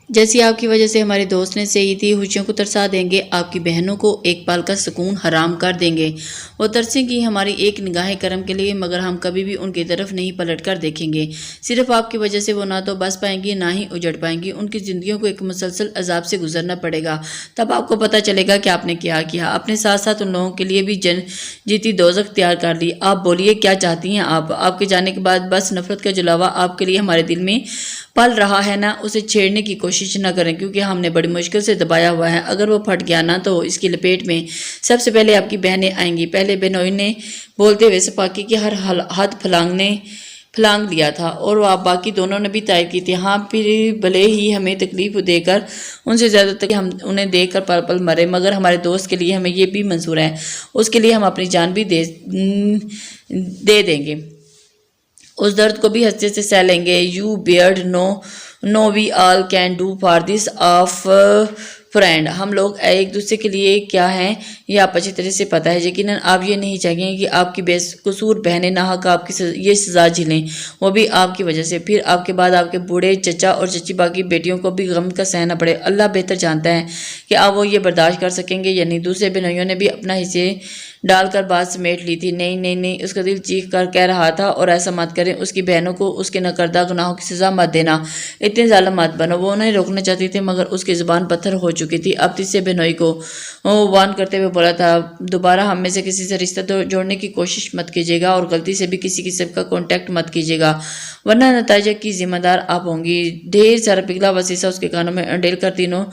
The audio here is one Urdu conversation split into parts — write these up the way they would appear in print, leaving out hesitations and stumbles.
جیسی آپ کی وجہ سے ہمارے دوست نے صحیح تھی، خوشیوں کو ترسا دیں گے، آپ کی بہنوں کو ایک پال کا سکون حرام کر دیں گے۔ وہ ترسیں گی ہماری ایک نگاہ کرم کے لیے، مگر ہم کبھی بھی ان کی طرف نہیں پلٹ کر دیکھیں گے۔ صرف آپ کی وجہ سے وہ نہ تو بس پائیں گی نہ ہی اجڑ پائیں گی، ان کی زندگیوں کو ایک مسلسل عذاب سے گزرنا پڑے گا۔ تب آپ کو پتہ چلے گا کہ آپ نے کیا کیا، اپنے ساتھ ساتھ ان لوگوں کے لیے بھی جیتی دوزخ تیار کر لی۔ آپ بولیے کیا چاہتی ہیں آپ کے جانے کے بعد بس نفرت کا جلاوا آپ کے لیے ہمارے دل میں پل رہا ہے نا، اسے چھیڑنے کی کوشش نہ کریں، کیونکہ ہم نے بڑی مشکل سے دبایا ہوا ہے۔ اگر وہ پھٹ گیا نا تو اس کی لپیٹ میں سب سے پہلے آپ کی بہنیں آئیں گی۔ پہلے بہنوئی نے بولتے ہوئے سپاکی کی ہر حد پھلانگ لیا تھا، اور وہ آپ باقی دونوں نے بھی تائید کی تھی۔ ہاں، پھر بھلے ہی ہمیں تکلیف دے کر ان سے زیادہ تکلیف ہم انہیں دے کر پل پل مرے، مگر ہمارے دوست کے لیے ہمیں یہ بھی منظور ہے، اس کے لیے ہم اپنی جان بھی دے دیں گے، اس درد کو بھی ہنستے سے سہ لیں گے۔ You beard no we all can do for this of friend, ہم لوگ ایک دوسرے کے لیے کیا ہیں یہ آپ اچھی طرح سے پتہ ہے۔ یقیناً آپ یہ نہیں چاہیں گے کہ آپ کی بے قصور بہنیں ناحق آپ کی یہ سزا جھیلیں، وہ بھی آپ کی وجہ سے، پھر آپ کے بعد آپ کے بوڑھے چچا اور چچی باقی بیٹیوں کو بھی غم کا سہنا پڑے۔ اللہ بہتر جانتا ہے کہ آپ وہ یہ برداشت کر سکیں گے یا نہیں۔ دوسرے بہنوئیوں نے بھی اپنا حصے ڈال کر بات سمیٹ لی تھی۔ نہیں نہیں نہیں، اس کا دل چیخ کر کہہ رہا تھا، اور ایسا مت کریں، اس کی بہنوں کو اس کے نہ کردہ گناہوں کی سزا مت دینا، اتنے ظالم مت بنو۔ وہ انہیں روکنا چاہتی تھی، مگر اس کی زبان پتھر ہو چکی تھی۔ اب تیسرے بہنوئی کو وارن کرتے ہوئے بولا تھا، دوبارہ ہم میں سے کسی سے رشتہ جوڑنے کی کوشش مت کیجیے گا، اور غلطی سے بھی کسی قسم کا کانٹیکٹ مت کیجیے گا، ورنہ نتائج کی ذمہ دار آپ ہوں گی۔ ڈھیر سارا پگھلا وسیسہ اس کے کانوں میں انڈیل کر تینوں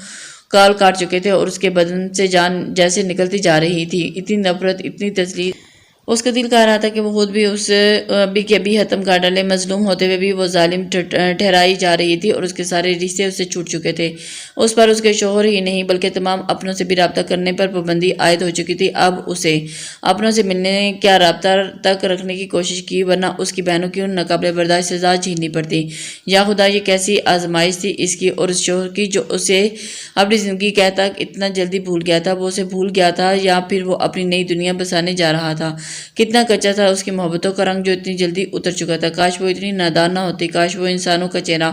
کال کاٹ چکے تھے، اور اس کے بدن سے جان جیسے نکلتی جا رہی تھی۔ اتنی نفرت، اتنی تسلیم، اس کا دل کہہ رہا تھا کہ وہ خود بھی اس ابھی کے ابھی ختم کر ڈالے۔ مظلوم ہوتے ہوئے بھی وہ ظالم ٹھہرائی جا رہی تھی، اور اس کے سارے رشتے اس سے چھوٹ چکے تھے۔ اس پر اس کے شوہر ہی نہیں بلکہ تمام اپنوں سے بھی رابطہ کرنے پر پابندی عائد ہو چکی تھی۔ اب اسے اپنوں سے ملنے کیا رابطہ تک رکھنے کی کوشش کی، ورنہ اس کی بہنوں کی ان ناقابل برداشت سزا جھیلنی پڑتی۔ یا خدا، یہ کیسی آزمائش تھی اس کی اور اس شوہر کی، جو اسے اپنی زندگی کے تک اتنا جلدی بھول گیا تھا۔ وہ اسے بھول گیا تھا، یا پھر وہ اپنی نئی دنیا بسانے جا رہا تھا۔ کتنا کچا تھا اس کی محبتوں کا رنگ جو اتنی جلدی اتر چکا تھا۔ کاش وہ اتنی نادان نہ ہوتی، کاش وہ انسانوں کا چہرہ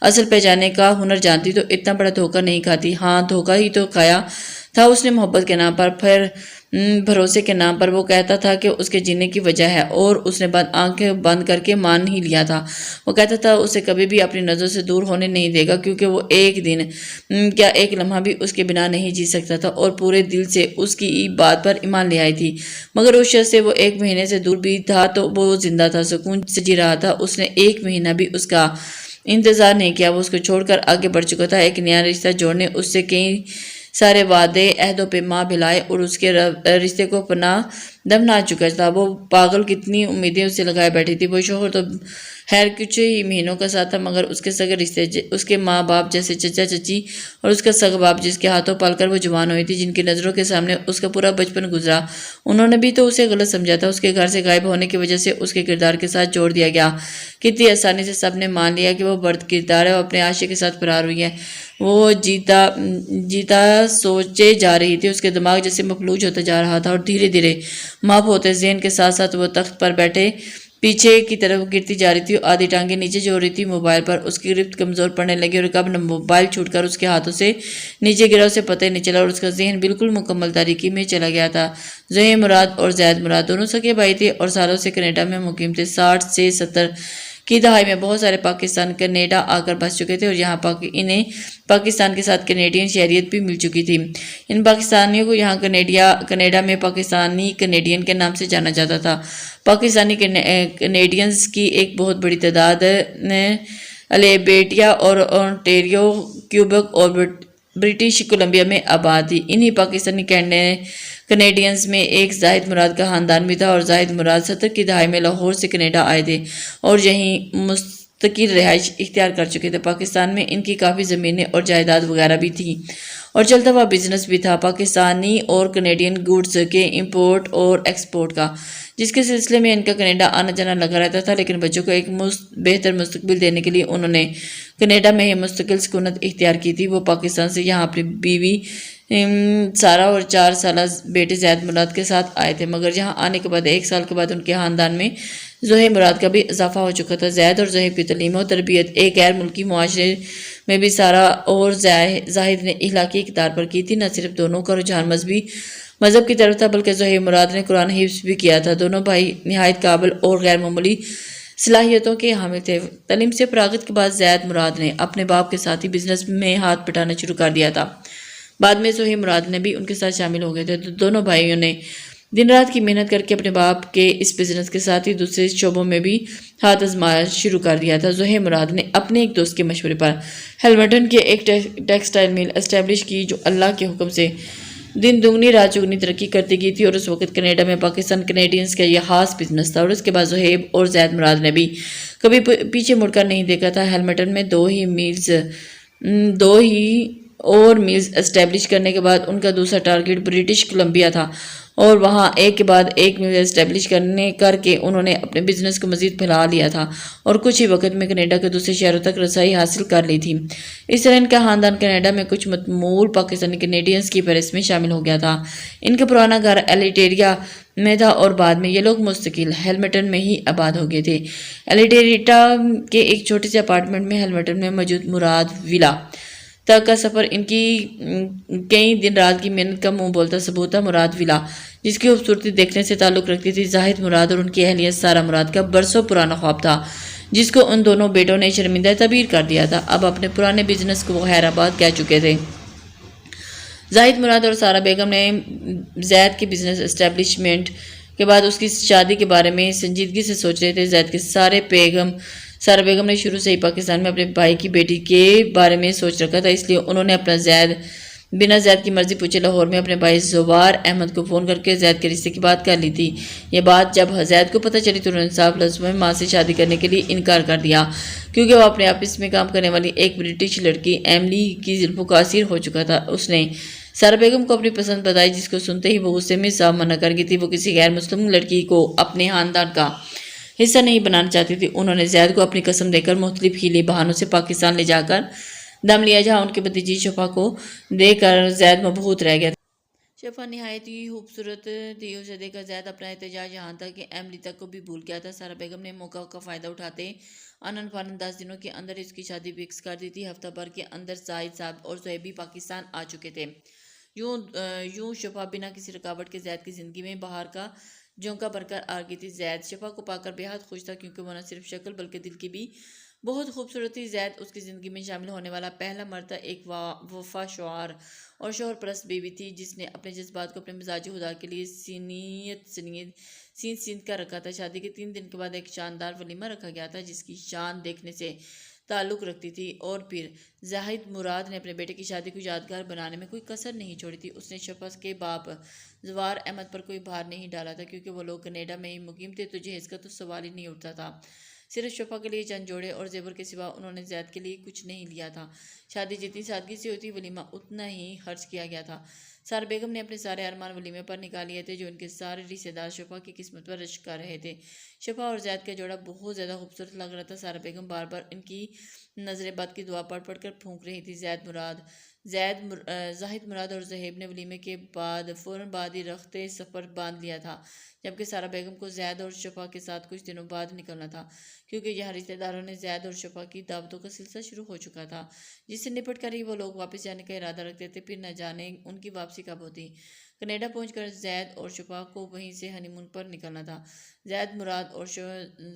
اصل پہچانے کا ہنر جانتی تو اتنا بڑا دھوکہ نہیں کھاتی۔ ہاں، دھوکہ ہی تو کھایا تھا اس نے، محبت کے نام پر، پھر بھروسے کے نام پر۔ وہ کہتا تھا کہ اس کے جینے کی وجہ ہے، اور اس نے آنکھیں بند کر کے مان ہی لیا تھا۔ وہ کہتا تھا اسے کبھی بھی اپنی نظروں سے دور ہونے نہیں دے گا، کیونکہ وہ ایک دن کیا ایک لمحہ بھی اس کے بنا نہیں جی سکتا تھا، اور پورے دل سے اس کی بات پر ایمان لے آئی تھی۔ مگر اس شخص سے وہ 1 مہینے سے دور بھی تھا تو وہ زندہ تھا، سکون سے جی رہا تھا۔ اس نے 1 مہینہ بھی اس کا انتظار نہیں کیا، وہ اس کو چھوڑ کر آگے بڑھ چکا تھا، ایک نیا رشتہ جوڑنے۔ اس سے کئی سارے وعدے عہدوں پہ ماں بھلائے، اور اس کے رشتے کو پناہ دمنا چکا تھا۔ وہ پاگل کتنی امیدیں اس سے لگائے بیٹھی تھی۔ وہ شوہر تو خیر کچھ ہی مہینوں کا ساتھ تھا، مگر اس کے سگے رشتے، اس کے ماں باپ جیسے چچا چچی، اور اس کا سگا باپ جس کے ہاتھوں پال کر وہ جوان ہوئی تھی، جن کی نظروں کے سامنے اس کا پورا بچپن گزرا، انہوں نے بھی تو اسے غلط سمجھا تھا۔ اس کے گھر سے غائب ہونے کی وجہ سے اس کے کردار کے ساتھ جوڑ دیا گیا۔ کتنی آسانی سے سب نے مان لیا کہ وہ برد کردار ہے، وہ اپنے عاشق کے ساتھ فرار ہوئی ہے۔ وہ جیتا سوچے جا رہی تھی، اس کے دماغ جیسے مفلوج ہوتا جا رہا تھا، اور دھیرے دھیرے ماب ہوتے ذہن کے ساتھ ساتھ وہ تخت پر بیٹھے پیچھے کی طرف گرتی جا رہی تھی، آدھی ٹانگیں نیچے جوڑ رہی تھی موبائل پر۔ اس کی گرفت کمزور پڑنے لگی، اور کب موبائل چھوٹ کر اس کے ہاتھوں سے نیچے گرا اسے پتہ ہی نہیں چلا، اور اس کا ذہن بالکل مکمل تاریکی میں چلا گیا تھا۔ زہیر مراد اور زید مراد دونوں سگے بھائی تھے، اور سالوں سے کینیڈا میں مقیم تھے۔ 60 سے 70 کی دہائی میں بہت سارے پاکستان کینیڈا آ کر بس چکے تھے، اور یہاں انہیں پاکستان کے ساتھ کینیڈین شہریت بھی مل چکی تھی۔ ان پاکستانیوں کو یہاں کینیڈا میں پاکستانی کینیڈین کے نام سے جانا جاتا تھا۔ پاکستانی کینیڈینز کی ایک بہت بڑی تعداد البرٹا اور اونٹیریو، کیوبیک اور برٹش کولمبیا میں آباد تھی۔ انہی پاکستانی کینیڈینز میں ایک زاہد مراد کا خاندان بھی تھا، اور زاہد مراد 70 کی دہائی میں لاہور سے کینیڈا آئے تھے، اور یہیں مستقل رہائش اختیار کر چکے تھے۔ پاکستان میں ان کی کافی زمینیں اور جائیداد وغیرہ بھی تھیں، اور چلتا ہوا بزنس بھی تھا، پاکستانی اور کینیڈین گوڈز کے امپورٹ اور ایکسپورٹ کا، جس کے سلسلے میں ان کا کینیڈا آنا جانا لگا رہتا تھا۔ لیکن بچوں کو ایک بہتر مستقبل دینے کے لیے انہوں نے کینیڈا میں ہی مستقل سکونت اختیار کی تھی۔ وہ پاکستان سے یہاں اپنی بیوی سارا اور 4 سالہ بیٹے زید مراد کے ساتھ آئے تھے، مگر یہاں آنے کے بعد 1 سال کے بعد ان کے خاندان میں زہیب مراد کا بھی اضافہ ہو چکا تھا۔ زید اور زہیب کی تعلیم و تربیت ایک غیر ملکی معاشرے میں بھی سارا اور زاہد نے اخلاقی اقدار پر کی تھی۔ نہ صرف دونوں کا رجحان مذہب کی طرف تھا بلکہ زہیب مراد نے قرآن حفظ بھی کیا تھا۔ دونوں بھائی نہایت قابل اور غیر معمولی صلاحیتوں کے حامل تھے۔ تعلیم سے فراغت کے بعد زید مراد نے اپنے باپ کے ساتھ ہی بزنس میں ہاتھ پٹانا شروع کر دیا تھا۔ بعد میں زہیب مراد نے بھی ان کے ساتھ شامل ہو گئے تھے۔ دونوں بھائیوں نے دن رات کی محنت کر کے اپنے باپ کے اس بزنس کے ساتھ ہی دوسرے شعبوں میں بھی ہاتھ آزمانا شروع کر دیا تھا۔ زہیب مراد نے اپنے ایک دوست کے مشورے پر ہیملٹن کے ایک ٹیکسٹائل مل اسٹیبلش کی جو اللہ کے حکم سے دن دگنی رات چگنی ترقی کرتی گئی تھی، اور اس وقت کینیڈا میں پاکستان کینیڈینز کا یہ خاص بزنس تھا۔ اور اس کے بعد زہیب اور زید مراد نے بھی کبھی پیچھے مڑ کر نہیں دیکھا تھا۔ ہیملٹن میں دو ہی اور میلز اسٹیبلش کرنے کے بعد ان کا دوسرا ٹارگٹ برٹش کولمبیا تھا، اور وہاں ایک کے بعد ایک میل اسٹیبلش کر کے انہوں نے اپنے بزنس کو مزید پھیلا لیا تھا اور کچھ ہی وقت میں کینیڈا کے دوسرے شہروں تک رسائی حاصل کر لی تھی۔ اس طرح ان کا خاندان کینیڈا میں کچھ متمول پاکستانی کینیڈینز کی فہرست میں شامل ہو گیا تھا۔ ان کا پرانا گھر ایلیٹیریا میں تھا اور بعد میں یہ لوگ مستقل ہیملٹن میں ہی آباد ہو گئے تھے۔ ایلیٹیریا کے ایک چھوٹے سے اپارٹمنٹ میں ہیملٹن میں موجود مراد ولا تک کا سفر ان کی کئی دن رات کی محنت کا منہ بولتا ثبوت تھا۔ مراد ولا جس کی خوبصورتی دیکھنے سے تعلق رکھتی تھی زاہد مراد اور ان کی اہلیہ سارہ مراد کا برسوں پرانا خواب تھا، جس کو ان دونوں بیٹوں نے شرمندہ تعبیر کر دیا تھا۔ اب اپنے پرانے بزنس کو وہ حیرآباد کہہ چکے تھے۔ زاہد مراد اور سارہ بیگم نے زید کی بزنس اسٹیبلشمنٹ کے بعد اس کی شادی کے بارے میں سنجیدگی سے سوچ رہے تھے۔ زید کے سارہ بیگم نے شروع سے ہی پاکستان میں اپنے بھائی کی بیٹی کے بارے میں سوچ رکھا تھا، اس لیے انہوں نے بنا زید کی مرضی پوچھے لاہور میں اپنے بھائی زوار احمد کو فون کر کے زید کے رشتے کی بات کر لی تھی۔ یہ بات جب زید کو پتہ چلی تو انہوں نے صاف لفظوں میں ماں سے شادی کرنے کے لیے انکار کر دیا، کیونکہ وہ اپنے آفس میں کام کرنے والی ایک برٹش لڑکی ایملی کی زلفوں کا اسیر ہو چکا تھا۔ اس نے سارہ بیگم کو اپنی پسند بتائی، جس کو سنتے ہی وہ غصے میں صاف منع کر گئی تھی۔ وہ کسی غیر مسلم لڑکی کو اپنے خاندان کا حصہ نہیں بنانا چاہتی تھی۔ انہوں نے زید کو اپنی قسم دے کر مختلف ہیلے بہانوں سے پاکستان لے جا کر دم لیا، جہاں ان کی بھتیجی شفا کو دے کر زید مبہوت رہ گیا تھا۔ شفا نہایت ہی خوبصورت تھی، اسے دیکھ کر زید اپنا احتجاج یہاں تک کہ ایملی تک کو بھی بھول گیا تھا۔ سارہ بیگم نے موقع کا فائدہ اٹھاتے آنن فانن 10 دنوں کے اندر اس کی شادی فکس کر دی تھی۔ ہفتہ بھر کے اندر زاہد صاحب اور زہیب بھی پاکستان آ چکے تھے۔ یوں شفا بنا کسی رکاوٹ کے زید کی زندگی میں باہر کا جھونکا بن کر آ گئی تھی۔ زید شفا کو پا کر بے حد خوش تھا، کیونکہ وہ نہ صرف شکل بلکہ دل کی بھی بہت خوبصورت تھی۔ زید اس کی زندگی میں شامل ہونے والا پہلا مرد تھا، ایک وفا شعار اور شوہر پرست بیوی تھی، جس نے اپنے جذبات کو اپنے مزاج خدا کے لیے سینت کر رکھا تھا۔ شادی کے 3 دن کے بعد ایک شاندار ولیمہ رکھا گیا تھا، جس کی شان دیکھنے سے تعلق رکھتی تھی، اور پھر زاہد مراد نے اپنے بیٹے کی شادی کو یادگار بنانے میں کوئی کسر نہیں چھوڑی تھی۔ اس نے شفا کے باپ زوار احمد پر کوئی بھار نہیں ڈالا تھا، کیونکہ وہ لوگ کینیڈا میں ہی مقیم تھے تو جہیز کا تو سوال ہی نہیں اٹھتا تھا۔ صرف شفا کے لیے چند جوڑے اور زیور کے سوا انہوں نے زید کے لیے کچھ نہیں لیا تھا۔ شادی جتنی سادگی سے ہوتی ولیمہ اتنا ہی خرچ کیا گیا تھا۔ سارہ بیگم نے اپنے سارے ارمان ولیمے پر نکال لیے تھے، جو ان کے سارے رشتہ دار شفا کی قسمت پر رشک کر رہے تھے۔ شفا اور زید کا جوڑا بہت زیادہ خوبصورت لگ رہا تھا۔ سارہ بیگم بار بار ان کی نظر بد کی دعا پڑھ پڑھ کر پھونک رہی تھی۔ زاہد مراد اور زہیب نے ولیمے کے فوراً بعد ہی رخت سفر باندھ لیا تھا، جبکہ سارہ بیگم کو زید اور شفا کے ساتھ کچھ دنوں بعد نکلنا تھا، کیونکہ یہاں رشتہ داروں نے زید اور شفا کی دعوتوں کا سلسلہ شروع ہو چکا تھا، جس سے نپٹ کر ہی وہ لوگ واپس جانے کا ارادہ رکھتے تھے۔ پھر نہ جانے ان کی واپسی کب ہوتی۔ کینیڈا پہنچ کر زید اور شفا کو وہیں سے ہنی مون پر نکلنا تھا۔ زید مراد اور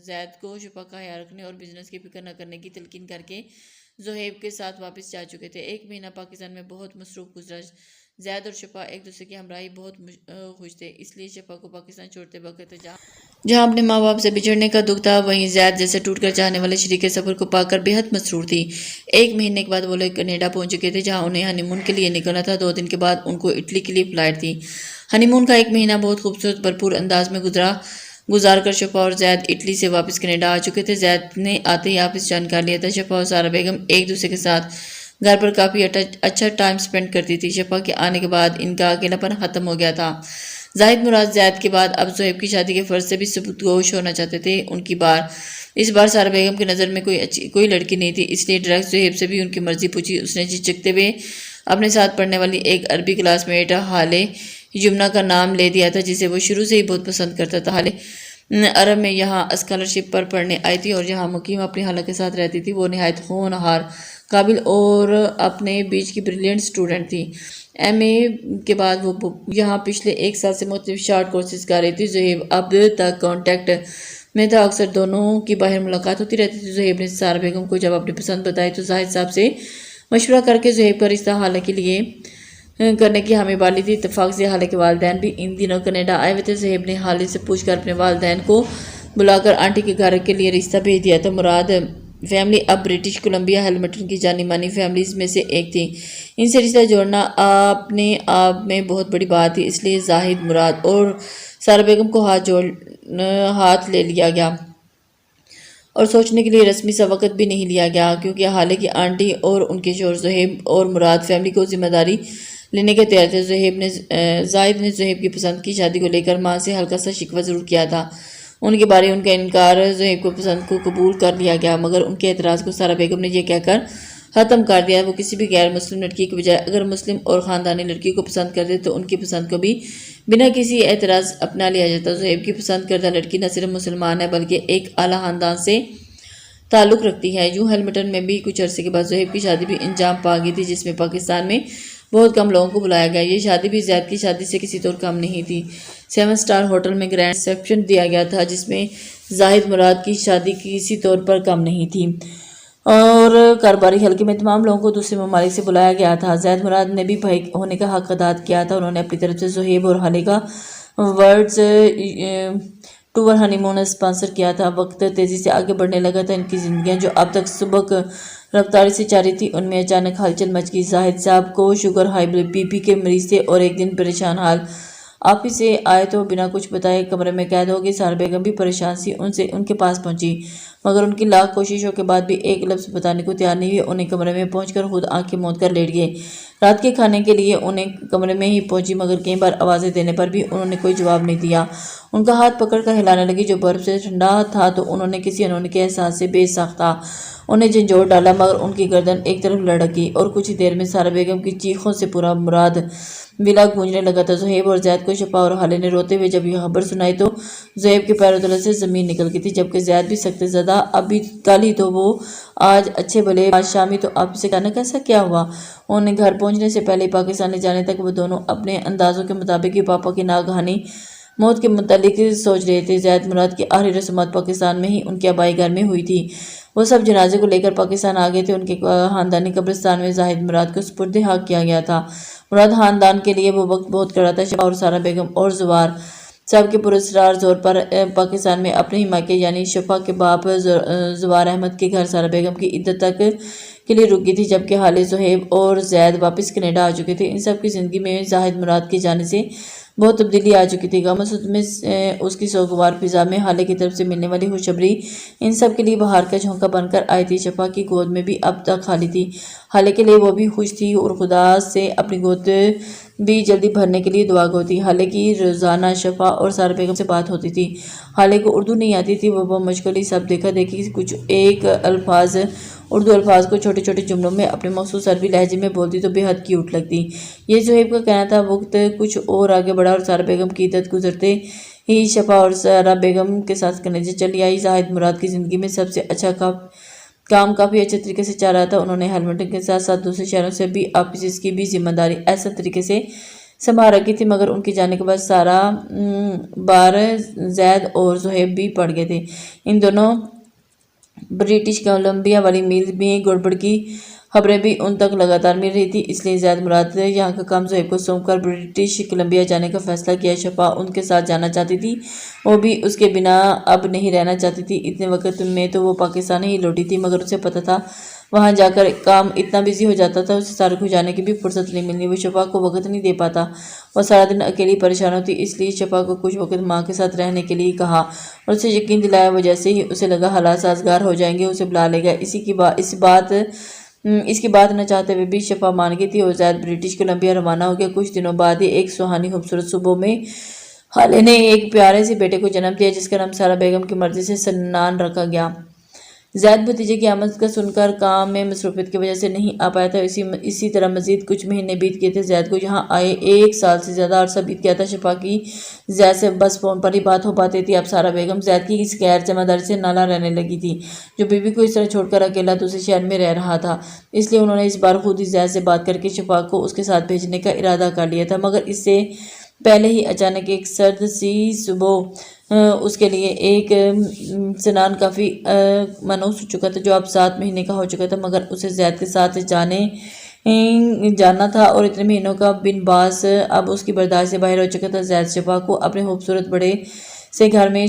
زید کو شفا کا خیال رکھنے اور بزنس کی فکر نہ کرنے کی تلقین کر کے زہیب کے ساتھ واپس جا چکے تھے۔ 1 مہینہ پاکستان میں بہت مصروف گزرا۔ زید اور شفا ایک دوسرے کی ہمراہی بہت خوش تھے، اس لیے شفا کو پاکستان چھوڑتے وقت جہاں اپنے ماں باپ سے بچھڑنے کا دکھ تھا، وہیں زید جیسے ٹوٹ کر چاہنے والے شریک سفر کو پا کر بے حد مسرور تھی۔ 1 مہینے کے بعد وہ لوگ کینیڈا پہنچ چکے تھے، جہاں انہیں ہنی مون کے لیے نکلنا تھا۔ 2 دن کے بعد ان کو اٹلی کے لیے فلائٹ تھی۔ ہنی مون کا 1 مہینہ بہت خوبصورت بھرپور انداز میں گزار کر شفا اور زید اٹلی سے واپس کینیڈا آ چکے تھے۔ زید نے آتے ہی آفس جوائن کر لیا تھا۔ شفا اور سارہ بیگم ایک دوسرے کے ساتھ گھر پر کافی اچھا ٹائم سپینڈ کرتی تھی۔ شفا کے آنے کے بعد ان کا اکیلا پن ختم ہو گیا تھا۔ زاہد مراد زید کے بعد اب زہیب کی شادی کے فرض سے بھی ثبوتگوش ہونا چاہتے تھے۔ اس بار سارہ بیگم کی نظر میں کوئی لڑکی نہیں تھی، اس لیے ڈائریکٹ زہیب سے بھی ان کی مرضی پوچھی۔ اس نے جھجکتے ہوئے اپنے ساتھ پڑھنے والی ایک عربی کلاس میٹ حالے یمنا کا نام لے دیا تھا، جسے وہ شروع سے ہی بہت پسند کرتا تھا۔ عرب میں یہاں اسکالرشپ پر پڑھنے آئی تھی اور یہاں مقیم اپنی خالہ کے ساتھ رہتی تھی۔ وہ نہایت ہونہار، قابل اور اپنے بیچ کی بریلینٹ اسٹوڈنٹ تھی۔ ایم اے کے بعد وہ یہاں پچھلے 1 سال سے مختلف شارٹ کورسز کر رہی تھی۔ زہیب اب تک کانٹیکٹ میں تھا، اکثر دونوں کی باہر ملاقات ہوتی رہتی تھی۔ زہیب نے سارہ بیگم کو جب اپنی پسند بتائی تو زاہد صاحب سے مشورہ کر کے زہیب کا رشتہ حالہ کے لیے کرنے کی حامی بالی تھی۔ اتفاق سے حالہ کے والدین بھی ان دنوں کینیڈا آئے ہوئے تھے۔ زہیب نے حالہ سے پوچھ کر اپنے والدین کو بلا کر آنٹی کے گھر کے لیے رشتہ بھیج دیا تھا۔ مراد فیملی اب برٹش کولمبیا ہیملٹن کی جانی مانی فیملیز میں سے ایک تھی۔ ان سے رشتہ جوڑنا اپنے آپ میں بہت بڑی بات تھی، اس لیے زاہد، مراد اور سارہ بیگم کو ہاتھ لے لیا گیا اور سوچنے کے لیے رسمی سا وقت بھی نہیں لیا گیا، کیونکہ حالہ کی آنٹی اور ان کے شوہر زہیب اور مراد فیملی کو ذمہ داری لینے کے تیار تھے۔ زاہد نے زہیب کی پسند کی شادی کو لے کر ماں سے ہلکا سا شکوہ ضرور کیا تھا۔ ان کے بارے ان کا انکار زہیب کو پسند کو قبول کر لیا گیا، مگر ان کے اعتراض کو سارہ بیگم نے یہ کہہ کر ختم کر دیا وہ کسی بھی غیر مسلم لڑکی کے بجائے اگر مسلم اور خاندانی لڑکی کو پسند کرتے تو ان کی پسند کو بھی بنا کسی اعتراض اپنا لیا جاتا۔ زہیب کی پسند کردہ لڑکی نہ صرف مسلمان ہے بلکہ ایک اعلیٰ خاندان سے تعلق رکھتی ہے۔ یوں ہیملٹن میں بھی کچھ عرصے کے بعد زہیب کی شادی بھی انجام پا گئی تھی، جس میں پاکستان میں بہت کم لوگوں کو بلایا گیا۔ یہ شادی بھی زید کی شادی سے کسی طور کم نہیں تھی۔ 7 سٹار ہوٹل میں گرینڈ ریسیپشن دیا گیا تھا، جس میں زاہد مراد کی شادی کسی طور پر کم نہیں تھی، اور کاروباری حلقے میں تمام لوگوں کو دوسرے ممالک سے بلایا گیا تھا۔ زید مراد نے بھی بھائی ہونے کا حق ادا کیا تھا۔ انہوں نے اپنی طرف سے زہیب اور حالہ کا ورلڈز ٹور ہنی مون اسپانسر کیا تھا۔ وقت تیزی سے آگے بڑھنے لگا تھا۔ ان کی زندگیاں جو اب تک سبک رفتاری سے جاری تھی، ان میں اچانک ہلچل مچ گئی۔ زاہد صاحب کو شوگر ہائی بی پی کے مریض تھے اور ایک دن پریشان حال آفس سے آئے تو بنا کچھ بتائے کمرے میں قید ہو گئی۔ سارہ بیگم بھی پریشان سی ان کے پاس پہنچی، مگر ان کی لاکھ کوششوں کے بعد بھی ایک لفظ بتانے کو تیار نہیں ہوئی۔ انہیں کمرے میں پہنچ کر خود آنکھیں موند کر لیٹ گئے۔ رات کے کھانے کے لیے انہیں کمرے میں ہی پہنچی، مگر کئی بار آوازیں دینے پر بھی انہوں نے کوئی جواب نہیں دیا۔ ان کا ہاتھ پکڑ کر ہلانے لگی جو برف سے ٹھنڈا تھا تو انہوں نے کسی انہونی کے احساس سے بے ساختہ انہیں جھنجھوڑ ڈالا، مگر ان کی گردن ایک طرف لڑک گئی اور کچھ ہی دیر میں سارہ بیگم کی چیخوں سے پورا مراد ولا گونجنے لگا تھا۔ زہیب اور زید کو شفا اور حالہ نے روتے ہوئے جب یہ خبر سنائی تو زہیب کے پیروں تلے سے زمین نکل گئی تھی، جبکہ زید بھی سخت زدہ ابھی کل ہی تو وہ آج اچھے بھلے آج شامی تو آپ سے اچانک ایسا کیا ہوا۔ انہیں گھر پہنچنے سے پہلے پاکستان لے جانے تک وہ دونوں اپنے اندازوں کے مطابق ہی پاپا کی ناگہانی موت کے متعلق سوچ رہے تھے۔ زید مراد کی آخری رسومات پاکستان میں ہی ان کے آبائی گھر میں ہوئی تھی۔ وہ سب جنازے کو لے کر پاکستان آ گئے تھے۔ ان کے خاندانی قبرستان میں زاہد مراد کو سپرد حق کیا گیا تھا۔ مراد خاندان کے لیے وہ وقت بہت کڑا تھا۔ شفا اور سارہ بیگم اور زوار صاحب کے پراسرار زور پر پاکستان میں اپنے ہی مائکے یعنی شفا کے باپ زوار احمد کے گھر سارہ بیگم کی عدت تک کے لیے رک گئی تھی، جبکہ حالہ، زہیب اور زید واپس کینیڈا آ چکے تھے۔ ان سب کی زندگی میں زاہد مراد کے جانے سے بہت تبدیلی آ چکی تھی۔ غم و صدمے میں اس کی سوگوار فضا میں حالہ کی طرف سے ملنے والی خوشخبری ان سب کے لیے بہار کا جھونکا بن کر آئی تھی۔ شفا کی گود میں بھی اب تک خالی تھی۔ حالہ کے لیے وہ بھی خوش تھی اور خدا سے اپنی گود بھی جلدی بھرنے کے لیے دعا گو تھی۔ حالہ کی روزانہ شفا اور سارہ بیگم سے بات ہوتی تھی۔ حالہ کو اردو نہیں آتی تھی، وہ مشکل ہی سب دیکھا دیکھی کچھ ایک اردو الفاظ کو چھوٹے چھوٹے جملوں میں اپنے مخصوص عربی لہجے میں بولتی تو بے حد کیوٹ لگتی۔ یہ زہیب کا کہنا تھا۔ وقت کچھ اور آگے بڑھا اور سارہ بیگم کی عدت گزرتے ہی شفا اور سارہ بیگم کے ساتھ کینیڈا چلی آئی۔ زاہد مراد کی زندگی میں سب سے اچھا کام کافی اچھے طریقے سے چل رہا تھا۔ انہوں نے ہیملٹن کے ساتھ ساتھ دوسرے شہروں سے بھی آفیسز کی بھی ذمہ داری احسن طریقے سے سنبھال رکھی تھی، مگر ان کے جانے کے بعد سارا بار زید اور زہیب بھی پڑ گئے تھے۔ ان دونوں برٹش کولمبیا والی میل میں گڑبڑ کی خبریں بھی ان تک لگاتار مل رہی تھی، اس لیے زید مراد یہاں کا کام زہیب کو سونپ کر برٹش کولمبیا جانے کا فیصلہ کیا۔ شفا ان کے ساتھ جانا چاہتی تھی، وہ بھی اس کے بنا اب نہیں رہنا چاہتی تھی۔ اتنے وقت میں تو وہ پاکستان ہی لوٹی تھی، مگر اسے پتہ تھا وہاں جا کر کام اتنا بزی ہو جاتا تھا اسے فارغ ہو جانے کی بھی فرصت نہیں ملنی۔ وہ شفا کو وقت نہیں دے پاتا، وہ سارا دن اکیلی پریشان ہوتی، اس لیے شفا کو کچھ وقت ماں کے ساتھ رہنے کے لیے کہا اور اسے یقین دلایا وہ جیسے ہی اسے لگا حالات سازگار ہو جائیں گے اسے بلا لے گا۔ اس کی بات نہ چاہتے ہوئے بھی شفا مان گئی تھی اور زید برٹش کولمبیا روانہ ہو گیا۔ کچھ دنوں بعد ہی ایک سہانی خوبصورت صبح میں حالہ نے ایک پیارے سے بیٹے کو جنم دیا، جس کا نام سارہ بیگم کی مرضی سے سنان رکھا گیا۔ زید بھتیجے کی آمد کا سن کر کام میں مصروفیت کی وجہ سے نہیں آ پایا تھا۔ اسی طرح مزید کچھ مہینے بیت گئے تھے۔ زید کو یہاں آئے 1 سال سے زیادہ عرصہ بیت گیا تھا۔ شفا کی زید سے بس فون پر ہی بات ہو پاتی تھی۔ اب سارا بیگم زید کی اس غیر ذمہ داری سے نالاں رہنے لگی تھی جو بیوی کو اس طرح چھوڑ کر اکیلا دوسرے شہر میں رہ رہا تھا۔ اس لیے انہوں نے اس بار خود ہی زید سے بات کر کے شفا کو اس کے ساتھ بھیجنے کا ارادہ کر لیا تھا، مگر اس سے پہلے ہی اچانک ایک سرد سی صبح اس کے لیے ایک سنان کافی مانوس ہو چکا تھا جو اب 7 مہینے کا ہو چکا تھا، مگر اسے زید کے ساتھ جانا تھا اور اتنے مہینوں کا بن باس اب اس کی برداشت سے باہر ہو چکا تھا۔ زید شفا کو اپنے خوبصورت بڑے سے گھر میں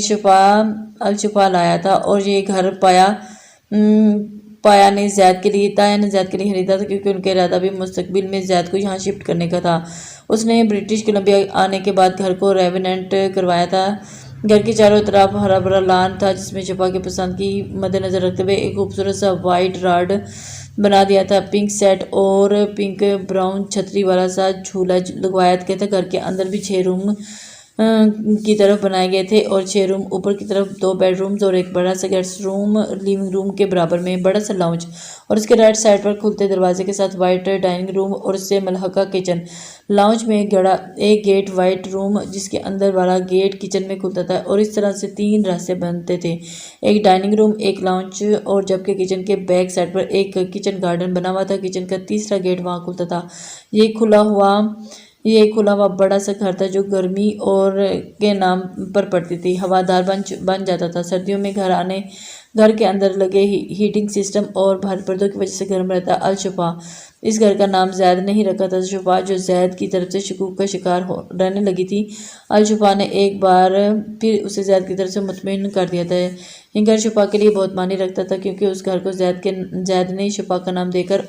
الشفا لایا تھا اور یہ گھر تایا نے زید کے لیے خریدا تھا کیونکہ ان کا ارادہ بھی مستقبل میں زید کو یہاں شفٹ کرنے کا تھا۔ اس نے برٹش کولمبیا آنے کے بعد گھر کو ریوننٹ کروایا تھا۔ گھر کے چاروں طرف ہرا بھرا لان تھا جس میں شفا کی پسند کی مد نظر رکھتے ہوئے ایک خوبصورت سا وائٹ راڈ بنا دیا تھا۔ پنک سیٹ اور پنک براؤن چھتری والا سا جھولا لگوایا گیا تھا۔ گھر کے اندر بھی 6 روم کی طرف بنائے گئے تھے اور 6 روم، اوپر کی طرف 2 بیڈ رومز اور ایک بڑا سا گیسٹ روم، لیونگ روم کے برابر میں بڑا سا لاؤنج اور اس کے رائٹ سائڈ پر کھلتے دروازے کے ساتھ وائٹ ڈائننگ روم اور اس سے ملحقہ کچن۔ لاؤنج میں ایک گیٹ وائٹ روم جس کے اندر والا گیٹ کچن میں کھلتا تھا اور اس طرح سے 3 راستے بنتے تھے، ایک ڈائننگ روم، ایک لاؤنج اور جبکہ کچن کے بیک سائڈ پر ایک کچن گارڈن بنا ہوا تھا۔ کچن کا تیسرا گیٹ وہاں کھلتا تھا۔ یہ کھلا ہوا بڑا سا گھر تھا جو گرمی اور کے نام پر پڑتی تھی، ہوادار بن جاتا تھا۔ سردیوں میں گھر کے اندر لگے ہیٹنگ سسٹم اور بھاری پردوں کی وجہ سے گرم رہتا۔ الشفا اس گھر کا نام زید نہیں رکھا تھا۔ شفا جو زید کی طرف سے شکوک کا شکار رہنے لگی تھی، الشفا نے ایک بار پھر اسے زید کی طرف سے مطمئن کر دیا تھا۔ یہ گھر شفا کے لیے بہت معنی رکھتا تھا کیونکہ اس گھر کو زید نے شفا کا نام دے کر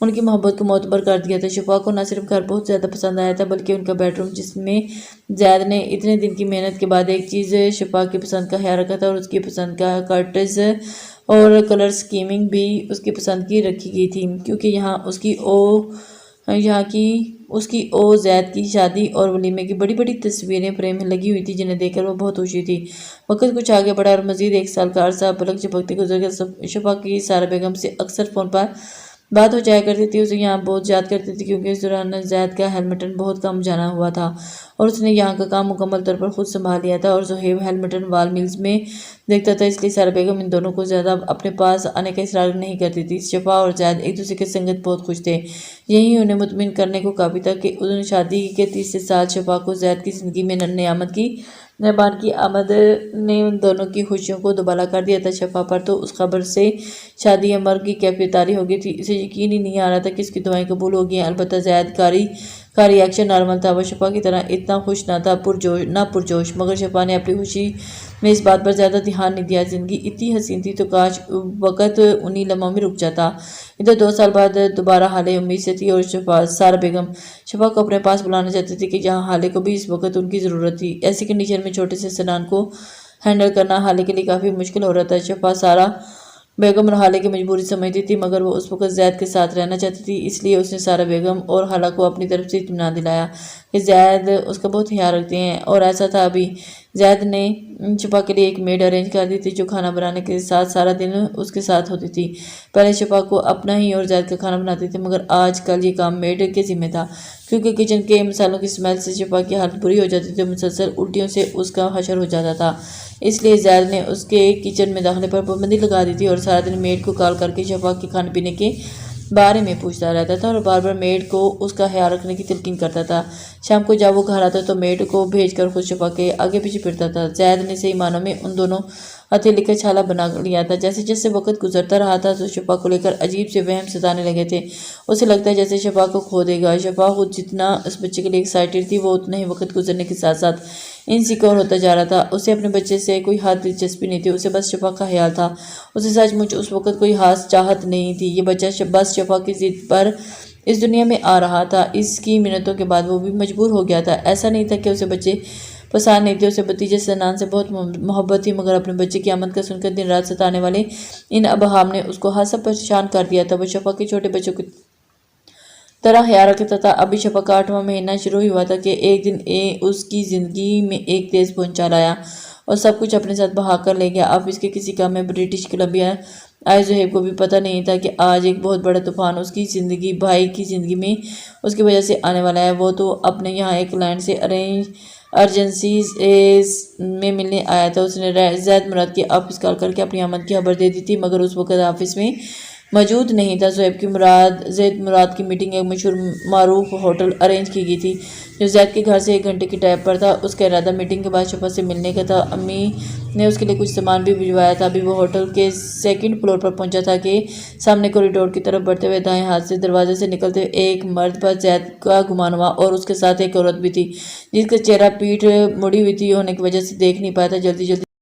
ان کی محبت کو معتبر کر دیا تھا۔ شفا کو نہ صرف گھر بہت زیادہ پسند آیا تھا بلکہ ان کا بیڈ روم جس میں زید نے اتنے دن کی محنت کے بعد ایک چیز شفا کی پسند کا خیال رکھا تھا اور اس کی پسند کا کرٹز اور کلر سکیمنگ بھی اس کی پسند کی رکھی گئی تھی کیونکہ یہاں اس کی زید کی شادی اور ولیمے کی بڑی بڑی تصویریں فریم میں لگی ہوئی تھی جنہیں دیکھ کر وہ بہت خوشی تھی۔ وقت کچھ آگے بڑھا اور مزید 1 سال کا عرصہ پلک جھپکتے گزر گیا۔ شفا کی سارا بیگم سے اکثر فون پر بات ہو جایا کرتی تھی، اسے یہاں بہت یاد کرتی تھی کیونکہ اس دوران زید کا ہیملٹن بہت کم جانا ہوا تھا اور اس نے یہاں کا کام مکمل طور پر خود سنبھال لیا تھا اور زہیب ہیملٹن وال ملز میں دیکھتا تھا، اس لیے سارا بیگم ان دونوں کو زیادہ اپنے پاس آنے کا اصرار نہیں کرتی تھی۔ شفا اور زید ایک دوسرے کے سنگت بہت خوش تھے، یہی انہیں مطمئن کرنے کو کافی تھا کہ ان شادی کے تیسرے سال شفا کو زید کی زندگی میں نعمت کی مہربان کی آمد نے ان دونوں کی خوشیوں کو دوبالا کر دیا تھا۔ شفا پر تو اس خبر سے شادی یا مرگ کی کیفیت طاری ہو گئی تھی، اسے یقین ہی نہیں آ رہا تھا کہ اس کی دعائیں قبول ہو گئی ہیں۔ البتہ زید کا ریاکشن نارمل تھا، وہ شفا کی طرح اتنا خوش نہ تھا، پرجوش، مگر شفا نے اپنی خوشی میں اس بات پر زیادہ دھیان نہیں دیا۔ زندگی اتنی حسین تھی تو کاش وقت انہی لمحوں میں رک جاتا۔ ادھر 2 سال بعد دوبارہ حالے امید سے تھی اور سارا بیگم شفا کو اپنے پاس بلانا چاہتی تھی کہ جہاں حالے کو بھی اس وقت ان کی ضرورت تھی۔ ایسی کنڈیشن میں چھوٹے سے سنان کو ہینڈل کرنا حالے کے لیے کافی مشکل ہو رہا تھا۔ شفا سارا بیگم اور حالے کی مجبوری سمجھتی تھی مگر وہ اس وقت زید کے ساتھ رہنا چاہتی تھی، اس لیے اس نے سارا بیگم اور حالہ کو اپنی طرف سے اطمینان دلایا کہ زید اس کا بہت خیال رکھتے ہیں۔ اور ایسا تھا ابھی زید نے شفا کے لیے ایک میڈ ارینج کر دی تھی جو کھانا بنانے کے ساتھ سارا دن اس کے ساتھ ہوتی تھی۔ پہلے شفا کو اپنا ہی اور زید کا کھانا بناتی تھی مگر آج کل یہ کام میڈ کے ذمہ تھا کیونکہ کچن کے مسالوں کی سمیل سے شفا کی حالت بری ہو جاتی تھی، مسلسل الٹیوں سے اس کا حشر ہو جاتا تھا۔ اس لیے زید نے اس کے کچن میں داخلے پر پابندی لگا دی تھی اور سارا دن میڈ کو کال کر کے شفا کے کھانے پینے کے بارے میں پوچھتا رہتا تھا اور بار بار میڈ کو اس کا خیال رکھنے کی تلقین کرتا تھا۔ شام کو جب وہ گھر آتا تو میڈ کو بھیج کر خود شفا کے آگے پیچھے پھرتا تھا۔ زید نے صحیح معنوں میں ان دونوں ہتھیلی کا چھالا بنا لیا تھا۔ جیسے جیسے وقت گزرتا رہا تھا تو شفا کو لے کر عجیب سے وہم ستانے لگے تھے، اسے لگتا ہے جیسے شفا کو کھو دے گا۔ شفا خود جتنا اس بچے کے لیے ایکسائٹڈ تھی وہ اتنا ہی وقت گزرنے کے ساتھ ساتھ انسیکیور ہوتا جا رہا تھا۔ اسے اپنے بچے سے کوئی خاص دلچسپی نہیں تھی، اسے بس شفا کا خیال تھا۔ اسے سچ مچ اس وقت کوئی خاص چاہت نہیں تھی، یہ بچہ بس شفا کی ضد پر اس دنیا میں آ رہا تھا۔ اس کی منتوں کے بعد وہ بھی مجبور ہو گیا تھا۔ ایسا نہیں تھا کہ اسے بچے پسند نہیں تھے، اسے بھتیجے سنان سے بہت محبت تھی مگر اپنے بچے کی آمد کا سن کر دن رات ستانے والے ان ابہام نے اس کو حسب پریشان کر دیا تھا۔ وہ شفا کے چھوٹے بچوں کی طرح خیال رکھتا تھا۔ ابھی شفا کا 8واں مہینہ شروع ہوا تھا کہ ایک دن اس کی زندگی میں ایک تیز بھونچال آیا اور سب کچھ اپنے ساتھ بہا کر لے گیا۔ آفس کے کسی کام میں برٹش کولمبیا آئے زہیب کو بھی پتہ نہیں تھا کہ آج ایک بہت بڑا طوفان اس کی زندگی، بھائی کی زندگی میں اس کی وجہ سے آنے والا ہے۔ وہ تو اپنے یہاں ایک کلائنٹ سے ارجنسی میں ملنے آیا تھا۔ اس نے زید مراد کی آفس کال کر کے اپنی آمد کی خبر دے دی تھی، مگر اس وقت آفس میں موجود نہیں تھا۔ زید مراد کی میٹنگ ایک مشہور معروف ہوٹل ارینج کی گئی تھی جو زید کے گھر سے 1 گھنٹے کی ڈرائیو پر تھا۔ اس کا ارادہ میٹنگ کے بعد شفا سے ملنے کا تھا۔ امی نے اس کے لیے کچھ سامان بھی بھجوایا تھا۔ ابھی وہ ہوٹل کے 2nd فلور پر پہنچا تھا کہ سامنے کوریڈور کی طرف بڑھتے ہوئے دائیں ہاتھ سے دروازے سے نکلتے ہوئے ایک مرد پر زید کا گمان ہوا، اور اس کے ساتھ ایک عورت بھی تھی جس کا چہرہ پیٹھ مڑی ہوئی ہونے کی وجہ سے دیکھ نہیں پایا تھا۔ جلدی